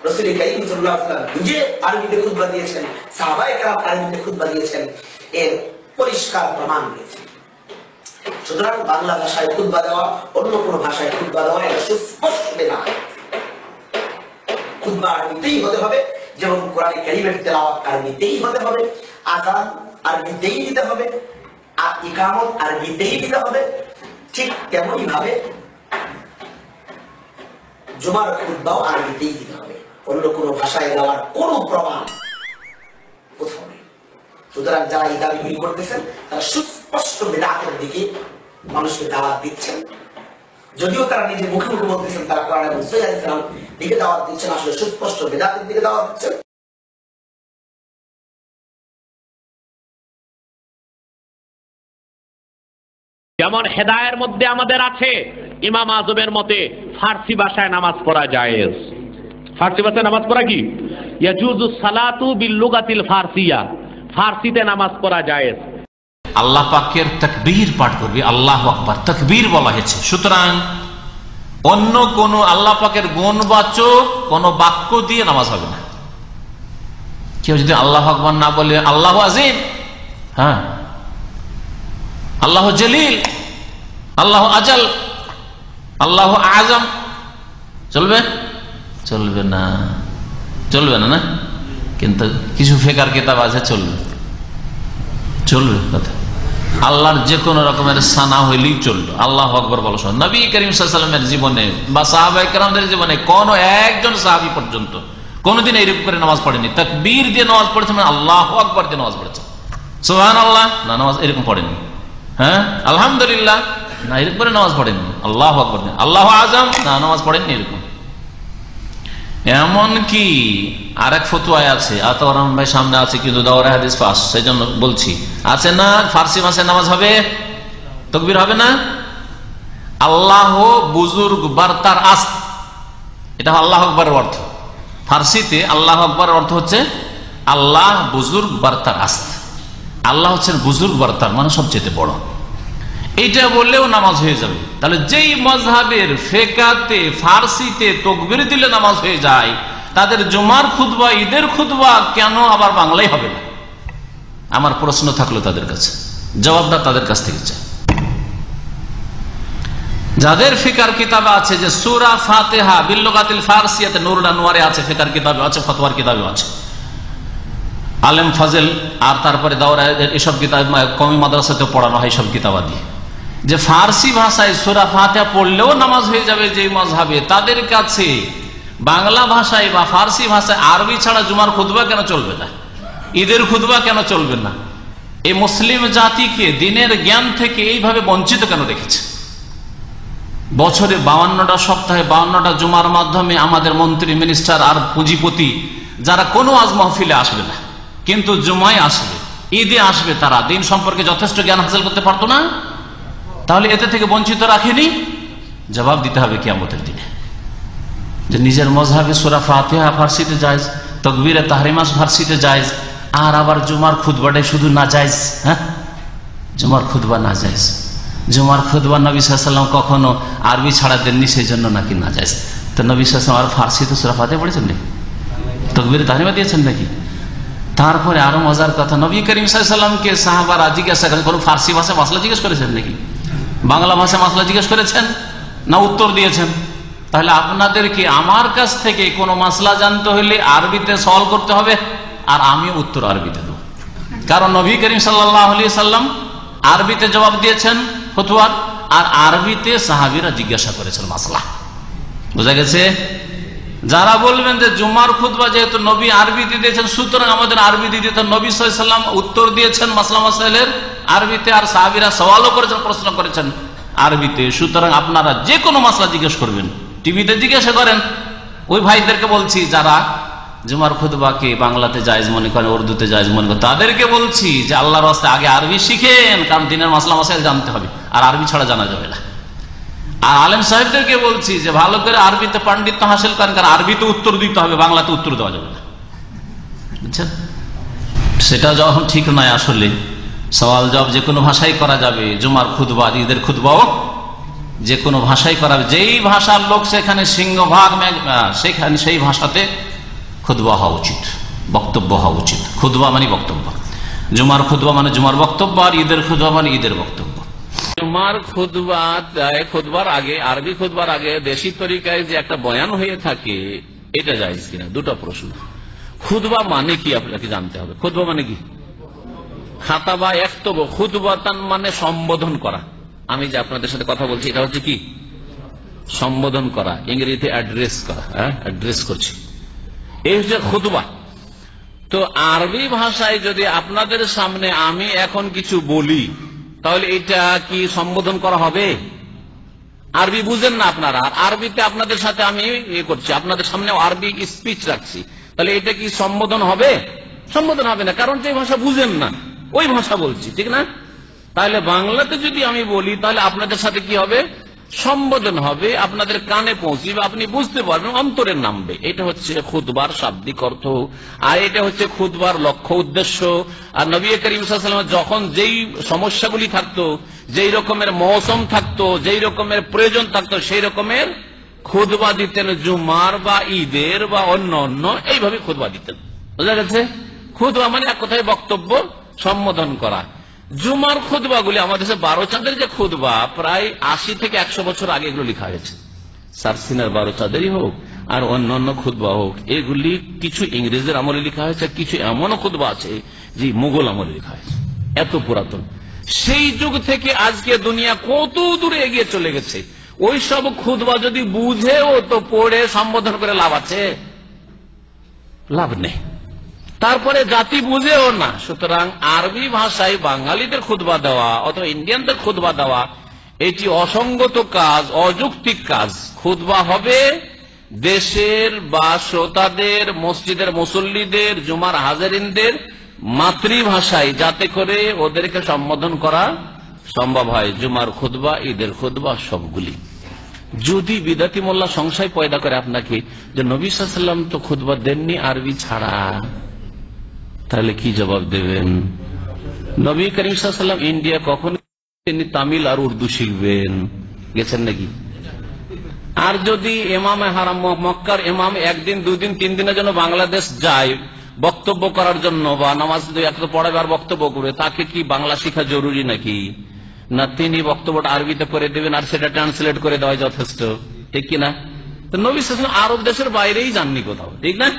রাসূল কারীম সাল্লাল্লাহু আলাইহি ওয়াসাল্লাম নিজে আরবিতে খুতবা দিয়েছেন, সাহাবায়ে কেরাম আরবিতে খুতবা দিয়েছেন, এর পরিষ্কার প্রমাণ রয়েছে। সুতরাং বাংলা ভাষায় খুতবা দেওয়া, অন্য কোনো ভাষায় খুতবা দেওয়া এটা সুস্পষ্ট বিধান। খুতবা আরবিতেই হতে হবে, যেমন কোরআনে কারীমের তেলাওয়াত আরবিতেই হতে হবে, আযান আরবিতেই দিতে হবে, আর ইকামত আরবিতেই দিতে হবে। ঠিক তেমনি ভাবে জুমার খুতবাও আরবিতেই দিতে হবে, অন্য কোনো ভাষায় দেওয়ার কোনো প্রমাণ কোথাও নেই। সুতরাং যারা এই দাবিগুলি করতেছেন তারা সুস্পষ্ট বিদআতের দিকে মানুষকে দাওয়াত দিচ্ছেন। যদিও তারা নিজে মুখে মুখে বলতেছেন তারা কোরআন এবং সহিহ হাদিসের দিকে দাওয়াত দিচ্ছেন, আসলে সুস্পষ্ট বিদআতের দিকে দাওয়াত দিচ্ছেন। যেমন হেদায়ের মধ্যে আমাদের আছে ইমাম আজমের মতে ফার্সি ভাষায় নামাজ পড়া জায়েজ। ফার্সি ভাষায় নামাজ পড়া কি? ইয়াজুজু সালাতু বিল লুগাতিল ফারসিয়া, ফার্সিতে নামাজ পড়া জায়েজ। আল্লাহ পাকের তাকবীর পাঠ করবে, আল্লাহু আকবার, তাকবীর বলা হয়েছে। সুতরাং অন্য কোন আল্লাহ পাকের গুণবাচক কোন বাক্য দিয়ে নামাজ হবে না। কেউ যদি আল্লাহু আকবার না বলে আল্লাহু আজিম, হ্যাঁ, আল্লাহু জলিল, আল্লাহু আজাল, আল্লাহু আজম, চলবে? চলবে না, চলবে না। না, কিন্তু কিছু ফিকার কিতাব আছে চলবে, চলবে কথা। আল্লাহর যে কোনো রকমের সানা হইলেই চলবে। আল্লাহু আকবার বলা শোনা। নবী করিম সাল্লাল্লাহু আলাইহি ওয়াসাল্লামের জীবনে বা সাহাবায়ে কেরামদের জীবনে কোন একজন সাহাবী পর্যন্ত কোনদিন এইরকম করে নামাজ পড়েনি। তাকবীর দিয়ে নামাজ পড়েছে, মানে আল্লাহু আকবার দিয়ে নামাজ পড়েছে। সুবহানাল্লাহ না, নামাজ এরকম পড়েনি। হ্যাঁ, আলহামদুলিল্লাহ না, এরকম করে নামাজ পড়েনি। আল্লাহু আকবার, আল্লাহু আযম না, নামাজ পড়েননি এরকম। এমন কি আরেক ফতোয়া আছে, আতাওয়ারাম ভাই সামনে আছে কিন্তু দাওরা হাদিস পাস, সেজন্য বলছি, আছে না ফার্সি ভাষায় নামাজ হবে, তাকবীর হবে না। আল্লাহ বুজুর্গ বার্তার আস্ত, এটা আল্লাহু আকবারের অর্থ। ফার্সিতে আল্লাহু আকবারের অর্থ হচ্ছে আল্লাহ বুজুর্গ বার্তার আস্ত। আল্লাহ হচ্ছেন বুজুর্গ বার্তার, মানে সবচেয়ে বড়। এইটা বললেও নামাজ হয়ে যাবে। তাহলে যেই মাযহাবের ফিকাতে ফার্সিতে তাকবীর দিলে নামাজ হয়ে যায়, তাদের জুমার খুতবা, ঈদের খুতবা কেন আবার বাংলায় হবে না? আমার প্রশ্ন থাকলো তাদের কাছে, জবাবটা তাদের কাছ থেকে চাই। যাদের ফিকার কিতাবে আছে যে সূরা ফাতিহা বিল লুগাতিল ফারসিয়াতে, নুরুল আনওয়ারে আছে, ফিকার কিতাবে আছে, ফতোয়ার কিতাবে আছে, আলেম ফাজেল, আর তারপরে দাওরা, এসব কিতাব কওমি মাদ্রাসাতে পড়ানো হয় সব কিতাবাদি, যে ফার্সি ভাষায় সূরা ফাতিহা পড়লেও নামাজ হয়ে যাবে। যে মাযহাবে, তাদের কাছে বাংলা ভাষায় বা ফার্সি ভাষায় আরবি ছাড়া জুমার খুতবা কেন চলবে না, ঈদের খুতবা কেন চলবে না? এই মুসলিম জাতিকে দিনের জ্ঞান থেকে এইভাবে বঞ্চিত কেন রেখেছে? বছরে 52টা সপ্তাহে 52টা জুমার মাধ্যমে আমাদের মন্ত্রী, মিনিস্টার আর পুঁজিপতি যারা কোনো আজ মাহফিলে আসবে না, কিন্তু জুমায় আসবে, ঈদে আসবে, তারা দিন সম্পর্কে যথেষ্ট জ্ঞান হাসিল করতে পারতো না? তাহলে এতে থেকে বঞ্চিত রাখেনি? জবাব দিতে হবে কিয়ামতের দিনে, যে নিজের মাযহাবে সূরা ফাতিহা ফারসিতে জায়েজ, তাকবীরে তাহরিমা ফারসিতে জায়েজ, আর আবার জুমার খুতবাটাই শুধু না জায়েজ। হ্যাঁ, জুমার খুতবা না জায়েজ। জুমার খুতবা নবী সাল্লাল্লাহু আলাইহি ওয়াসাল্লাম কখনো আরবি ছাড়া দেননি, সেই জন্য নাকি না জায়েজ। তো নবী সাল্লাল্লাহু আলাইহি ওয়াসাল্লাম আর ফারসিতে সূরা ফাতিহা পড়েছেন নাকি? তাকবীরে তাহরিমা দিয়েছেন নাকি? তারপরে আরো মজার কথা, নবী করিম সাল্লাল্লাহু আলাইহি ওয়াসাল্লামকে সাহাবারা জিজ্ঞাসা করেন, কোন ফার্সি ভাষায় মাসলা জিজ্ঞেস করেছেন নাকি? বাংলা ভাষায় মাসলা জিজ্ঞেস করেছেন না? উত্তর দিয়েছেন। তাহলে আপনাদেরকে আমার কাছ থেকে কোনো মাসলা জানতে হলে আরবিতে সওয়াল করতে হবে, আর আমি উত্তর আরবিতে দেব। কারণ নবী করিম সাল্লাল্লাহু আলাইহি সাল্লাম আরবিতে জবাব দিয়েছেন ফতোয়ার, আর আরবিতে সাহাবীরা জিজ্ঞাসা করেছেন মাসলা। বোঝা গেছে? যারা বলবেন যে জুমার খুতবা যেহেতু নবী আরবিতে দিয়েছেন, সুতরাং আমাদের আরবি দিতে, নবী সাল্লাল্লাহু আলাইহি সাল্লাম উত্তর দিয়েছেন মাসলা মাসাইলের আরবিতে, আর সাহাবীরা সওয়ালও করেছেন, প্রশ্ন করেছেন আরবিতে, সুতরাং আপনারা যে কোনো মাসলা জিজ্ঞেস করবেন, টিভিতে জিজ্ঞাসা করেন। ওই ভাইদেরকে বলছি যারা জুমার খুতবাকে বাংলাতে জায়েজ মনে করেন, উর্দুতে জায়েজ মনে করেন, তাদেরকে বলছি যে আল্লাহর রাস্তে আগে আরবি শিখেন, কারণ দিনের মাসলা মাসাইল জানতে হবে, আর আরবি ছাড়া জানা যাবে না। আর আলেম সাহেবদেরকে বলছি যে ভালো করে আরবিতে পাণ্ডিত্য হাসিল করেন, কারণ আরবিতে উত্তর দিতে হবে, বাংলাতে উত্তর দেওয়া যাবে না। বুঝছেন? সেটা যখন ঠিক নয়। আসলে সওয়াল জবাব যে কোনো ভাষায় করা যাবে, জুমার খুতবা, ঈদের খুতবাও যে কোনো ভাষায় করা যাবে। যেই ভাষার লোক সেখানে সিংহভাগ, সেখানে সেই ভাষাতে খুতবা হওয়া উচিত, বক্তব্য হওয়া উচিত। খুতবা মানে বক্তব্য, জুমার খুতবা মানে জুমার বক্তব্য, আর ঈদের খুতবা মানে ঈদের বক্তব্য। জুমার খুতবার আগে, আরবি খুতবার আগে দেশি তরিকায় যে একটা বয়ান হয়ে থাকে, এটা জায়েজ কিনা? দুটো প্রশ্ন। খুতবা মানে কি আপনাকে জানতে হবে। খুতবা মানে কি? খাতাবা একতব খুতবাতান মানে সম্বোধন করা। আমি যে আপনাদের সাথে কথা বলছি এটা হচ্ছে কি? সম্বোধন করা, ইংরেজিতে অ্যাড্রেস করা। হ্যাঁ, অ্যাড্রেস করছি, এই হচ্ছে খুতবা। তো আরবি ভাষায় যদি আপনাদের সামনে আমি এখন কিছু বলি, তাহলে এটা কি সম্বোধন করা হবে? আরবি বুঝেন না আপনারা, আরবিতে আপনাদের সাথে আমি করছি, আপনাদের সামনে আরবি স্পিচ রাখছি, তাহলে এটা কি সম্বোধন হবে? সম্বোধন হবে না, কারণ যে ভাষা বুঝেন না ওই ভাষা বলছি, ঠিক না? তাহলে বাংলাতে যদি আমি বলি তাহলে আপনাদের সাথে কি হবে? সম্বোধন হবে, আপনাদের কানে পৌঁছবে, আপনি বুঝতে পারবেন, অন্তরে নামবে। এটা হচ্ছে খুতবার শাব্দিক অর্থ, আর এটা হচ্ছে খুতবার লক্ষ্য উদ্দেশ্য। আর নবী করিম সাল্লাল্লাহু আলাইহি ওয়াসাল্লাম যখন যেই সমস্যাগুলি থাকতো, যেই রকমের মৌসুম থাকতো, যেই রকমের প্রয়োজন থাকতো, সেই রকমের খুতবা দিতেন, জুমার বা ঈদের বা অন্য অন্য এইভাবে খুতবা দিতেন। বুঝা গেছে? খুতবা মানে এক কথায় বক্তব্য সম্বোধন করা। জুমার খুতবাগুলি আমাদের দেশে 12 চাঁদের যে খুতবা, প্রায় 80 থেকে 100 বছর আগে এগুলো লেখা হয়েছে। সারসিনার 12 চাঁদেরই হোক আর অন্য অন্য খুতবা হোক, এগুলি কিছু ইংরেজের আমলে লেখা হয়েছে, কিছু এমনও খুতবা আছে যে মুঘল আমলে লেখা হয়েছে, এত পুরাতন। সেই যুগ থেকে আজকে দুনিয়া কত দূরে এগিয়ে চলে গেছে। ওই সব খুতবা যদি বুঝেও তো পড়ে সম্বোধন করে লাভ আছে? লাভ নেই। তারপরে জাতি বুঝেও না। সুতরাং আরবি ভাষায় বাঙালিদের খুতবা দেওয়া অথবা ইন্ডিয়ানদের খুতবা দেওয়া এটি অসঙ্গত কাজ, অযৌক্তিক কাজ। খুতবা হবে দেশের বা শ্রোতাদের, মসজিদের মুসল্লিদের, জুমার হাজারিনদের মাতৃভাষায়, যাতে করে ওদেরকে সম্বোধন করা সম্ভব হয়। জুমার খুতবা, ঈদের খুতবা সবগুলি। যদি বিদাতি মোল্লা সংশয় পয়দা করে আপনাকে যে নবী সাল্লাল্লাহু আলাইহি ওয়াসাল্লাম তো খুতবা দেননি আরবি ছাড়া, তাহলে কি জবাব দেবেন? নবী করিম সাল্লাল্লাহু আলাইহি ওয়াসাল্লাম ইন্ডিয়া কখন তিনি তামিল আর উর্দু শিখবেন? গেছেন নাকি? আর যদি ইমাম হারাম মক্কার ইমাম একদিন, 2 দিন, 3 দিনের জন্য বাংলাদেশ যায় বক্তব্য করার জন্য, বা নামাজ পড়াবার বক্তব্য করবে, তাকে কি বাংলা শিখা জরুরি নাকি? না তিনি বক্তব্যটা আরবিতে করে দেবেন আর সেটা ট্রান্সলেট করে দেওয়া যথেষ্ট, ঠিক কিনা? তো নবী সাল্লাল্লাহু আলাইহি ওয়াসাল্লাম আরব দেশের বাইরেই যাননি কোথাও, ঠিক না?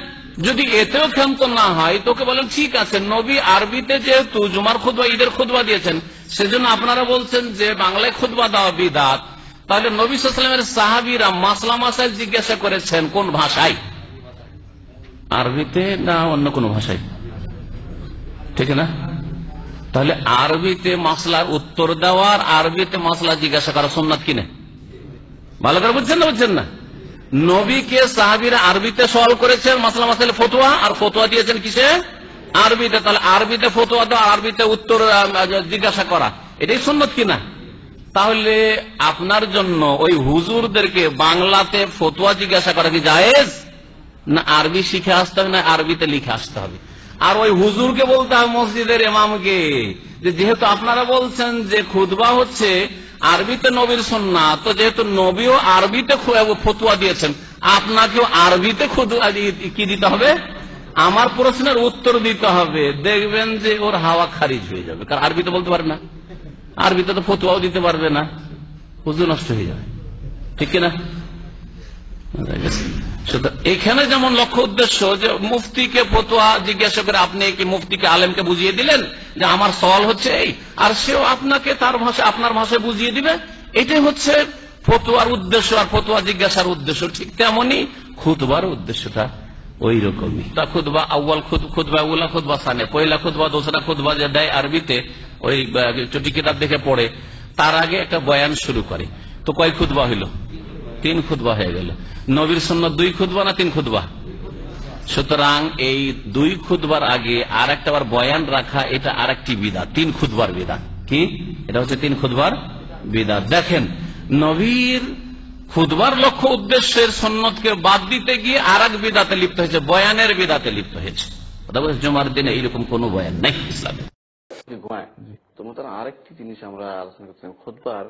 যদি এতেও ক্ষান্ত না হয়, তোকে বলেন ঠিক আছে, নবী আরবিতে যেহেতু জুমার খুতবা, ঈদের খুতবা দিয়েছেন, সেজন্য আপনারা বলছেন যে বাংলায় খুতবা দেওয়া বিদআত। তাহলে নবী সাল্লাল্লাহু আলাইহি ওয়াসাল্লামের সাহাবীরা মাসলা মাসাইল জিজ্ঞাসা করেছেন কোন ভাষায়? আরবিতে না অন্য কোন ভাষায়? ঠিক না? তাহলে আরবিতে মাসলার উত্তর দেওয়ার, আরবিতে মাসলা জিজ্ঞাসা করা সুন্নাত কিনা? ভালো করে বুঝছেন না? বুঝছেন না? নবীকে সাহাবীরা আরবিতে সওয়াল করেছেন মাসলা মাসাইল ফতোয়া, আর ফতোয়া দিয়েছেন কিসে? আরবিতে। তাহলে আরবিতে ফতোয়া দেওয়া, আরবিতে উত্তর জিজ্ঞাসা করা, এটাই সুন্নাত কিনা? তাহলে আপনার জন্য ওই হুজুরদেরকে বাংলাতে ফতোয়া জিজ্ঞাসা করা কি জায়েজ? না আরবি শিখে আসতে হবে, না আরবিতে লিখে আসতে হবে? আর ওই হুজুরকে বলতে হবে মসজিদের ইমামকে, যে যেহেতু আপনারা বলছেন যে খুতবা হচ্ছে আরবিতে নবীর সুন্নাত, তো যেহেতু নবীও আরবিতে ফতোয়া দিয়েছেন, আপনাকেও আরবিতে কি দিতে হবে? আমার প্রশ্নের উত্তর দিতে হবে। দেখবেন যে ওর হাওয়া খারিজ হয়ে যাবে, কারণ আরবিতে বলতে পারবে না, আরবিতে তো ফতোয়াও দিতে পারবে না, হুজুর নষ্ট হয়ে যাবে, ঠিক কিনা? এখানে যেমন লক্ষ্য উদ্দেশ্য যে মুফতিকে ফতোয়া জিজ্ঞাসা করে আপনি কি মুফতিকে, আলেমকে বুঝিয়ে দিলেন যে আমার সওয়াল হচ্ছে এই, আর সেও আপনাকে তার ভাষা, আপনার ভাষায় বুঝিয়ে দিবে, এটাই হচ্ছে ফতোয়ার উদ্দেশ্য আর ফতোয়া জিজ্ঞাসার উদ্দেশ্য। ঠিক তেমনই খুতবার উদ্দেশ্যটা ওই রকমই। তা খুতবা আউয়াল খুতবা উলা খুতবা সানে, পয়লা খুতবা দোসরা খুতবা যে দেয় আরবিতে, ওই চটি কিতাব দেখে পড়ে, তার আগে একটা বয়ান শুরু করে। তো কয় খুতবা হইল? 3 খুতবা হয়ে গেল। নবীর সুন্নাত 2 খুতবা না 3 খুতবা? সুতরাং এই 2 খুতবার আগে আর একটা বার বয়ান রাখা, এটা আর একটি বিদআত, 3 খুতবার বিদআত। কি এটা হচ্ছে? 3 খুতবার বিদআত। দেখেন, নবীর খুতবার লক্ষ্য উদ্দেশ্যের সুন্নতকে বাদ দিতে গিয়ে আর এক বিদআতে লিপ্ত হয়েছে, বয়ানের বিদআতে লিপ্ত হয়েছে। জুমার দিনে এইরকম কোন বয়ান নাই ইসলামে। তো মোতারা আরেকটি জিনিস আমরা আলোচনা করছিলাম, খুতবার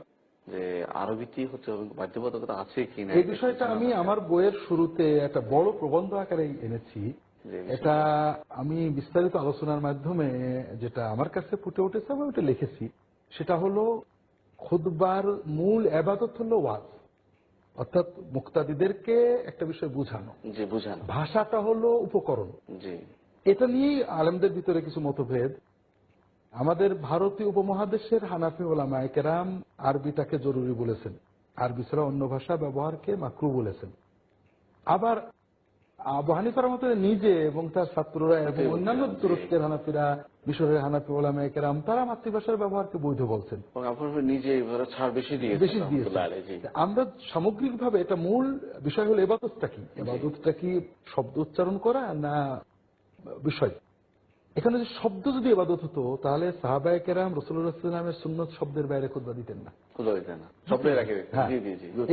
যে আরবিতেই হচ্ছে বাধ্যবাধকতা আছে কিনা, এই বিষয়টা আমি আমার বইয়ের শুরুতে একটা বড় প্রবন্ধ আকারে এনেছি। এটা আমি বিস্তারিত আলোচনার মাধ্যমে যেটা আমার কাছে ফুটে উঠেছে আমি ওটা লিখেছি, সেটা হলো খুতবার মূল ইবাদত হলো ওয়াজ, অর্থাৎ মুক্তাদিদেরকে একটা বিষয় বুঝানো, ভাষাটা হলো উপকরণ। এটা নিয়েই আলেমদের ভিতরে কিছু মতভেদ। আমাদের ভারতীয় উপমহাদেশের হানাফি উলামায়ে কেরাম আরবিটাকে জরুরি বলেছেন, আরবি ছাড়া অন্য ভাষা ব্যবহারকে মাকরু বলেছেন। আবার আবু হানিফার মতো নিজে এবং তার ছাত্ররা এবং অন্যান্য তুরস্কের হানাফিরা, মিশরের হানাফি উলামায়ে কেরাম তারা মাতৃভাষার ব্যবহারকে বৈধ বলছেন, বেশি দিয়েছেন। আমরা সামগ্রিকভাবে এটা মূল বিষয় হলো ইবাদতটা কি, ইবাদতটা কি শব্দ উচ্চারণ করা না বিষয়। এখানে যে শব্দ যদি ইবাদত হতো তাহলে সাহাবায়ে কেরাম রাসূলুল্লাহ সাল্লাল্লাহু আলাইহি ওয়াসাল্লামের সুন্নাত শব্দের বাইরে খুতবা দিতেন না।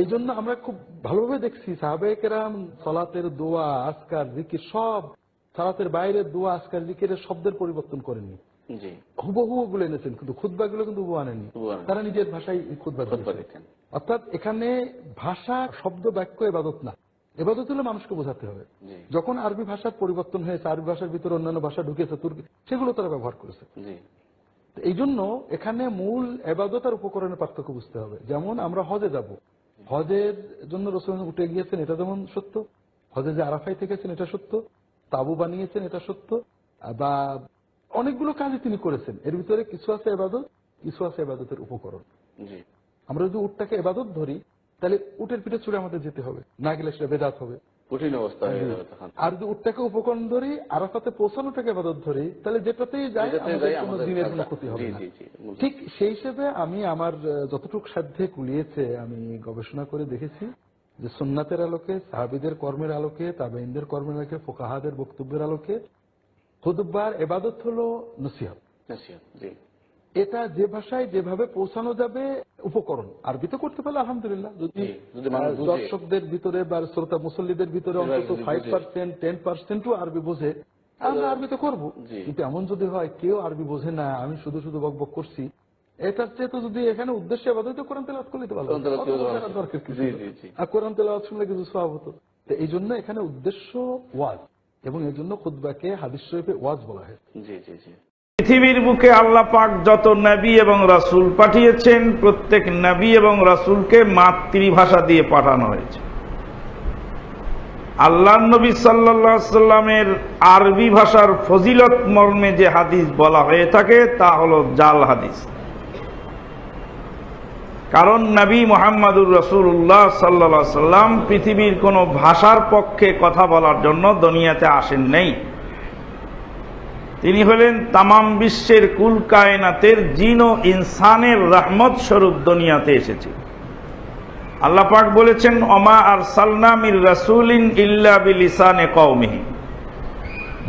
এই জন্য আমরা খুব ভালোভাবে দেখছি সাহাবায়ে কেরাম সালাতের দোয়া, আজকার, জিকির সব সালাতের বাইরে দোয়া, আজকার, জিকিরের শব্দের পরিবর্তন করেননি, হুবহু গুলো এনেছেন, কিন্তু খুতবাগুলো কিন্তু হুবহু আনেননি, তারা নিজের ভাষায় খুতবা দিতেন। অর্থাৎ এখানে ভাষা, শব্দ, বাক্য ইবাদত না, ইবাদত হলে মানুষকে বোঝাতে হবে। যখন আরবি ভাষার পরিবর্তন হয়েছে, আরবি ভাষার ভিতরে অন্যান্য ভাষা ঢুকেছে, তুর্কি, সেগুলো তারা ব্যবহার করেছে। এই জন্য এখানে মূল ইবাদত আর উপকরণের পার্থক্য বুঝতে হবে। যেমন আমরা হজে যাব, হজের জন্য রাসূল উঠে গিয়েছেন, এটা যেমন সত্য, হজে যে আরাফায় থেকেছেন এটা সত্য, তাবু বানিয়েছেন এটা সত্য, বা অনেকগুলো কাজই তিনি করেছেন। এর ভিতরে কিছু আছে ইবাদত, কিছু আছে ইবাদতের উপকরণ। আমরা যদি উটটাকে ইবাদত ধরি তাহলে উটের পিঠে চড়ে আমাদের যেতে হবে, না গেলে সেটা বেদাত হবে, কঠিন অবস্থা। আর যদি উটটাকে উপকরণ ধরি, আরাফাতে পৌঁছানোটাকে ইবাদত ধরি, তাহলে যেটাতেই যাই আমাদের দিনের কোনো ক্ষতি হবে না। ঠিক সেই হিসেবে আমি আমার যতটুকু সাধ্যে কুলিয়েছে আমি গবেষণা করে দেখেছি যে সুন্নাতের আলোকে, সাহাবীদের কর্মের আলোকে, তাবেঈনদের কর্মের আলোকে, ফুকাহাদের বক্তব্যের আলোকে খুতবার ইবাদত হলো নসিহত। এটা যে ভাষায় যেভাবে পৌঁছানো যাবে উপকরণ। আরবিতে করতে পারলে আলহামদুলিল্লাহ, যদি দর্শকদের ভিতরে বা শ্রোতা মুসল্লিদের ভিতরে অন্তত 5%, 10% আরবি বোঝে, আমরা আরবিতে করবো। কিন্তু এমন যদি হয় কেউ আরবি বোঝে না, আমি শুধু শুধু বকবক করছি, এটার চেয়ে তো যদি এখানে উদ্দেশ্যে ইবাদত কোরআন তেলাওয়াত করলে তো ভালো, দরকার কিছু, আর কোরআন তেলাওয়াত শুনলে কিছু সওয়াব হতো। তো এই জন্য এখানে উদ্দেশ্য ওয়াজ, এবং এই জন্য খুতবাকে হাদিস শরীফে ওয়াজ বলা হয়। পৃথিবীর বুকে আল্লাহ পাক যত নবী এবং রাসূল পাঠিয়েছেন, প্রত্যেক নবী এবং রাসূলকে মাতৃভাষা দিয়ে পাঠানো হয়েছে। আল্লাহর নবী সাল্লাল্লাহু আলাইহি সাল্লামের আরবি ভাষার ফজিলত মর্মে যে হাদিস বলা হয়ে থাকে তা হলো জাল হাদিস। কারণ নবী মুহাম্মদুর রাসূলুল্লাহ সাল্লাল্লাহু আলাইহি সাল্লাম পৃথিবীর কোনো ভাষার পক্ষে কথা বলার জন্য দুনিয়াতে আসেন নাই। তিনি হলেন তামাম বিশ্বের কুল কায়নাতের জিন ও ইনসানের রহমত স্বরূপ দুনিয়াতে এসেছে। আল্লাহ পাক বলেছেন, ওমা আরসালনা মির রাসূলিন ইল্লা বিলিসানি কওমিহি।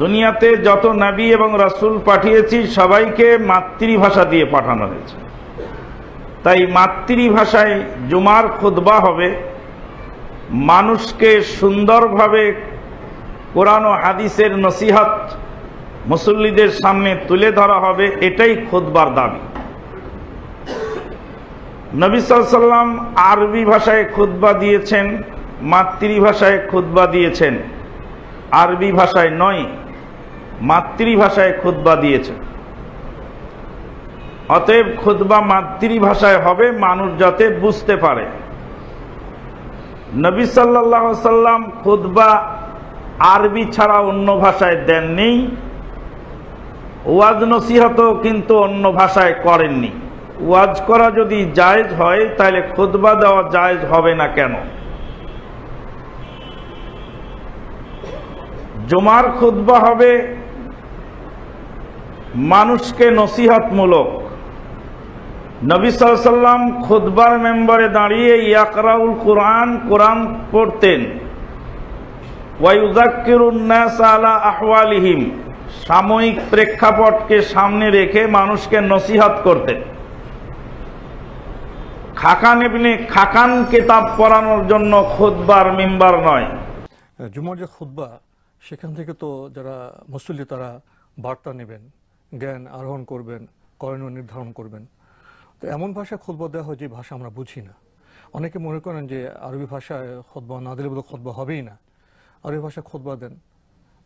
দুনিয়াতে যত নবী এবং রাসূল পাঠিয়েছি সবাইকে মাতৃভাষা দিয়ে পাঠানো হয়েছে। তাই মাতৃভাষায় জুমার খুতবা হবে, মানুষকে সুন্দরভাবে কোরআন ও হাদিসের নসিহত মুসল্লিদের সামনে তুলে ধরা হবে, এটাই খুতবার দাবি। নবী সাল্লাল্লাহু আলাইহি সাল্লাম আরবি ভাষায় খুতবা দিয়েছেন, মাতৃভাষায় খুতবা দিয়েছেন, আরবি ভাষায় নয়, মাতৃভাষায় খুতবা দিয়েছেন। অতএব খুতবা মাতৃভাষায় হবে, মানুষ যাতে বুঝতে পারে। নবী সাল্লাল্লাহু আলাইহি সাল্লাম খুতবা আরবি ছাড়া অন্য ভাষায় দেননি, ওয়াজ নসিহতও কিন্তু অন্য ভাষায় করেননি। ওয়াজ করা যদি জায়েজ হয় তাহলে খুতবা দেওয়া জায়েজ হবে না কেন? জুমার খুতবা হবে মানুষকে নসিহতমূলক। নবী সাল্লাল্লাহু আলাইহি সাল্লাম খুতবার মেম্বারে দাঁড়িয়ে ইয়াকরাউল কুরআন, কোরআন পড়তেন। ওয়া ইউযাক্কিরুন নাস আলা আহওয়ালিহিম, সাময়িক প্রেক্ষাপটকে সামনে রেখে মানুষকে নসিহত করতেন। খাকান ইবনে খাকান কিতাব পড়ানোর জন্য খুতবার মিম্বার নয়। জুমার যে খুতবা, সেখান থেকে তো যারা মুসল্লি তারা বার্তা নেবেন, জ্ঞান আরোহণ করবেন, করণীয় নির্ধারণ করবেন। তো এমন ভাষায় খুতবা দেওয়া হয় যে ভাষা আমরা বুঝি না। অনেকে মনে করেন যে আরবি ভাষায় খুতবা না দিলে বলে খুতবা হবেই না। আরবি ভাষায় খুতবা দেন,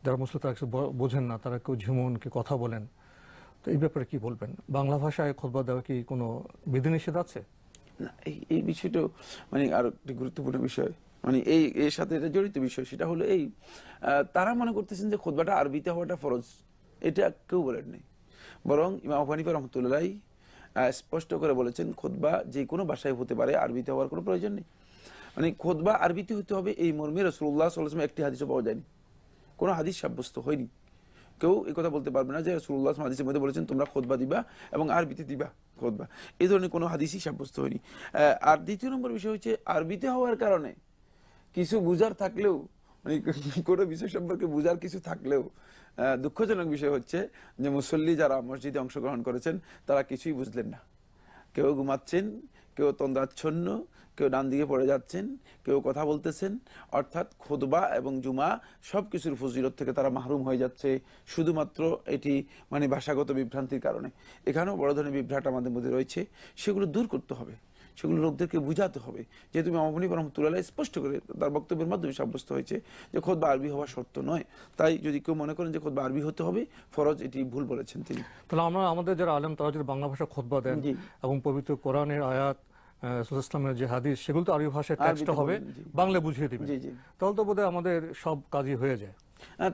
যারা মুসলিম তারা কিছু বোঝেন না, তারা কেউ ঝিমুন কি কথা বলেন, তো এই ব্যাপারে কি বলবেন? বাংলা ভাষায় খুতবা দেওয়া কি কোনো বিধিনিষেধ আছে? না, এই বিষয়টা মানে আরো একটি গুরুত্বপূর্ণ বিষয়, মানে এর সাথে এটা জড়িত বিষয়। সেটা হলো এই, তারা মনে করতেছেন যে খুতবাটা আরবিতে হওয়াটা ফরজ, এটা কেউ বলেন নেই। বরং ইমাম আবু হানিফা রহমতুল্লাহ স্পষ্ট করে বলেছেন খুতবা যে কোনো ভাষায় হতে পারে, আরবিতে হওয়ার কোনো প্রয়োজন নেই। মানে খুতবা আরবিতে হতে হবে এই মর্মে রাসূলুল্লাহ সাল্লাল্লাহু আলাইহি ওয়াসাল্লাম একটি হাদিসও পাওয়া যায়নি, কোনো হাদিস সাব্যস্ত হয়নি। কেউ এই কথা বলতে পারবে না যে রাসূলুল্লাহ সাল্লাল্লাহু আলাইহি ওয়াসাল্লাম হাদিসের মধ্যে বলেছেন তোমরা খুতবা দিবা এবং আরবিতে দিবা খুতবা, এই ধরনের কোনো হাদিসই সাব্যস্ত হয়নি। আর দ্বিতীয় নম্বর বিষয় হচ্ছে আরবিতে হওয়ার কারণে কিছু বুঝার থাকলেও, মানে কোনো বিষয় সম্পর্কে বুঝার কিছু থাকলেও দুঃখজনক বিষয় হচ্ছে যে মুসল্লি যারা মসজিদে অংশগ্রহণ করেছেন তারা কিছুই বুঝলেন না। কেউ ঘুমাচ্ছেন, কেউ তন্দ্রাচ্ছন্ন, কেউ ডান দিকে পড়ে যাচ্ছেন, কেউ কথা বলতেছেন। অর্থাৎ খুতবা এবং জুমা সবকিছুর ফজিলত থেকে তারা মাহরুম হয়ে যাচ্ছে শুধুমাত্র এটি মানে ভাষাগত বিভ্রান্তির কারণে। এখানেও বড় ধরনের বিভ্রাট আমাদের মধ্যে রয়েছে, সেগুলো দূর করতে হবে, সেগুলো লোকদেরকে বুঝাতে হবে। যেহেতু ইমাম আবু হানিফা রহমতুল্লাহ স্পষ্ট করে তার বক্তব্যের মাধ্যমে সাব্যস্ত হয়েছে যে খুতবা আরবি হওয়া শর্ত নয়, তাই যদি কেউ মনে করেন যে খুতবা আরবি হতে হবে ফরজ, এটি ভুল বলেছেন তিনি। তাহলে আমরা আমাদের যারা আলেম তারা যদি বাংলা ভাষা খুতবা দেন এবং পবিত্র কোরআনের আয়াত, রাসূলুল্লাহ ইসলামের যে হাদিস, সেগুলো তো আরবি ভাষায় টেক্সটটা হবে, বাংলা বুঝিয়ে দিবেন, তাহলে তো বোধহয় আমাদের সব কাজই হয়ে যায়।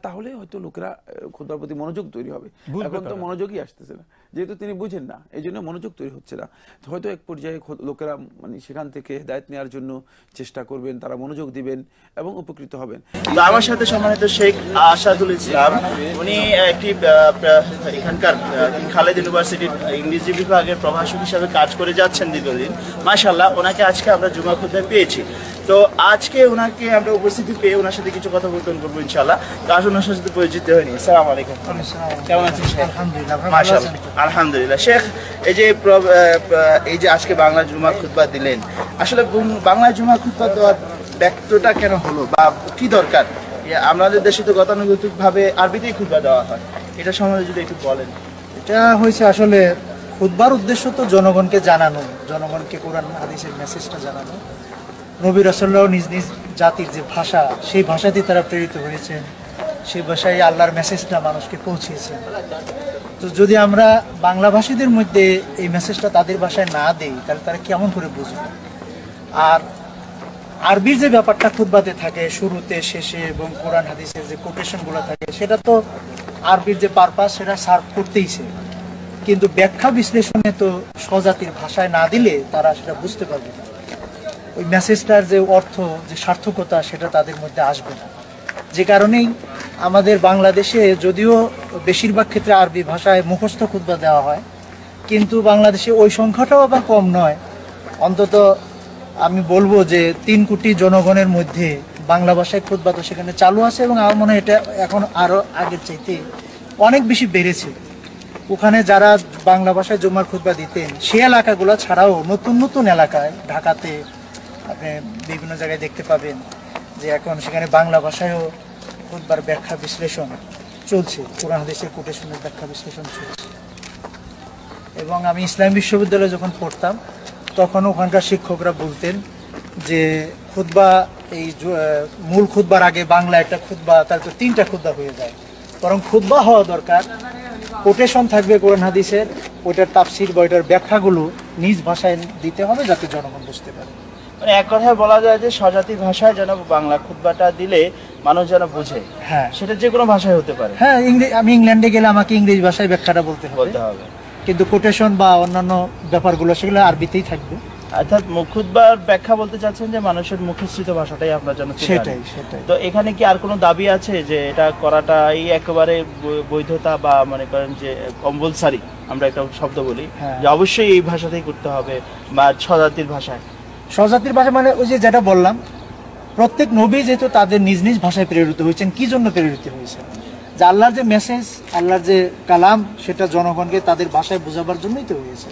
তাহলে হয়তো লোকেরা খুতবার প্রতি মনোযোগ তৈরি হবে। এখন তো মনোযোগই আসতেছে না, যেহেতু তিনি বুঝেন না, এই জন্য মনোযোগ তৈরি হচ্ছে না। হয়তো এক পর্যায়ে লোকেরা মানে সেখান থেকে দায়িত্ব নেওয়ার জন্য চেষ্টা করবেন, তারা মনোযোগ দিবেন এবং উপকৃত হবেন। তো আমার সাথে সম্মানিত শেখ আসাদুল ইসলাম, উনি একটি এখানকার খালেদ ইউনিভার্সিটির ইংরেজি বিভাগের প্রভাষক হিসাবে কাজ করে যাচ্ছেন দীর্ঘদিন। মাশাআল্লাহ, ওনাকে আজকে আমরা জুমা খুতবায় পেয়েছি। তো আজকে ওনাকে আমরা উপস্থিতি পেয়ে ওনার সাথে কিছু কথা বর্তন করবো ইনশাআল্লাহ। তো আসুন ওনার সাথে পরিচিত হয়নি। আসসালামু আলাইকুম। কেমন আছেন শেখ? আলহামদুলিল্লাহ। মাশাআল্লাহ, আলহামদুলিল্লাহ। শেখ, এই যে আজকে বাংলা জুমা খুতবা দিলেন, আসলে বাংলা জুমা খুতবা দেওয়ার ব্যক্তটা কেন হলো বা কি দরকার? আমাদের দেশে তো গতানুগতিক ভাবে আরবিতেই খুতবা দেওয়া হয়, এটা সম্বন্ধে যদি একটু বলেন। এটা হয়েছে আসলে খুতবার উদ্দেশ্য তো জনগণকে জানানো, জনগণকে কোরআন হাদিসের মেসেজটা জানানো। নবী রাসূলুল্লাহ নিজ নিজ জাতির যে ভাষা, সেই ভাষাতেই তারা প্রেরিত হয়েছেন, সেই ভাষায় আল্লাহর মেসেজটা মানুষকে পৌঁছিয়েছেন। তো যদি আমরা বাংলাভাষীদের মধ্যে এই মেসেজটা তাদের ভাষায় না দেই, তাহলে তারা কেমন করে বুঝবে? আর আরবির যে ব্যাপারটা খুতবাতে থাকে শুরুতে, শেষে এবং কোরআন হাদিসের যে কোটেশনগুলো থাকে, সেটা তো আরবির যে পারপাস সেটা সার্ভ করতেইছে, কিন্তু ব্যাখ্যা বিশ্লেষণে তো স্বজাতির ভাষায় না দিলে তারা সেটা বুঝতে পারবে না। ওই মেসেজটার যে অর্থ, যে সার্থকতা, সেটা তাদের মধ্যে আসবে না। যে কারণেই আমাদের বাংলাদেশে যদিও বেশিরভাগ ক্ষেত্রে আরবি ভাষায় মুখস্থ খুতবা দেওয়া হয়, কিন্তু বাংলাদেশে ওই সংখ্যাটাও আবার কম নয়। অন্তত আমি বলবো যে 3 কোটি জনগণের মধ্যে বাংলা ভাষায় খুতবা তো সেখানে চালু আছে, এবং আমার মনে হয় এটা এখন আরো আগের চাইতে অনেক বেশি বেড়েছে। ওখানে যারা বাংলা ভাষায় জুমার খুতবা দিতেন, সেই এলাকাগুলো ছাড়াও নতুন নতুন এলাকায়, ঢাকাতে আপনি বিভিন্ন জায়গায় দেখতে পাবেন যে এখন সেখানে বাংলা ভাষায়ও খুতবার ব্যাখ্যা বিশ্লেষণ চলছে, কোরআন হাদিসের কোটেশনের ব্যাখ্যা বিশ্লেষণ চলছে। এবং আমি ইসলাম বিশ্ববিদ্যালয়ে যখন পড়তাম, তখন ওখানকার শিক্ষকরা বলতেন যে খুতবা, এই মূল খুতবার আগে বাংলা একটা খুতবা, তার তো 3টা খুতবা হয়ে যায়, বরং খুতবা হওয়া দরকার, কোটেশন থাকবে কোরআন হাদিসের, ওইটার তাফসির বা ওইটার ব্যাখ্যাগুলো নিজ ভাষায় দিতে হবে যাতে জনগণ বুঝতে পারে। মানে এক কথায় বলা যায় যে স্বজাতির ভাষায় যেন বাংলা খুতবাটা দিলে মানুষ যেন বুঝে। হ্যাঁ, সেটা যে কোনো ভাষায় হতে পারে। হ্যাঁ, আমি ইংল্যান্ডে গেলে আমাকে ইংরেজি ভাষায় ব্যাখ্যাটা বলতে হবে, কিন্তু কোটেশন বা অন্যান্য ব্যাপারগুলো সেগুলো আরবিতেই থাকবে। অর্থাৎ খুতবার ব্যাখ্যা বলতে চাচ্ছেন যে মানুষের মুখস্থিত ভাষাটাই আপনার জন্য সেটাই। তো এখানে কি আর কোনো দাবি আছে যে এটা করাটাই একেবারে বৈধতা, বা মনে করেন যে কম্পালসারি, আমরা একটা শব্দ বলি যে অবশ্যই এই ভাষাতেই করতে হবে, বা স্বজাতির ভাষায়? স্বজাতির ভাষা মানে ওই যে যেটা বললাম, প্রত্যেক নবী যেহেতু তাদের নিজ নিজ ভাষায় প্রেরিত হয়েছেন, কি জন্য প্রেরিত হয়েছেন? যে আল্লাহর যে মেসেজ, আল্লাহর যে কালাম, সেটা জনগণকে তাদের ভাষায় বোঝাবার জন্যই তো হয়েছে।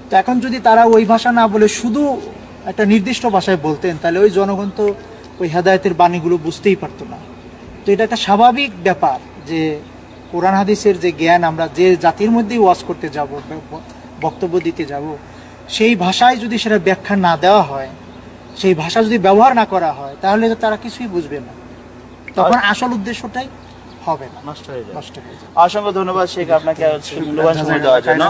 তো এখন যদি তারা ওই ভাষা না বলে শুধু একটা নির্দিষ্ট ভাষায় বলতেন, তাহলে ওই জনগণ তো ওই হেদায়েতের বাণীগুলো বুঝতেই পারতো না। তো এটা একটা স্বাভাবিক ব্যাপার যে কোরআন হাদিসের যে জ্ঞান আমরা যে জাতির মধ্যেই ওয়াজ করতে যাব, বক্তব্য দিতে যাব, সেই ভাষায় যদি সেটা ব্যাখ্যা না দেওয়া হয়, সেই ভাষা যদি ব্যবহার না করা হয়, তাহলে তো তারা কিছুই বুঝবে না। তখন আসল উদ্দেশ্যটাই হবে না, নষ্ট হয়ে যায়। নষ্ট হয়ে যায়। অসংখ্য ধন্যবাদ শেখ আপনাকে মূল্যবান সময় দেওয়ার জন্য।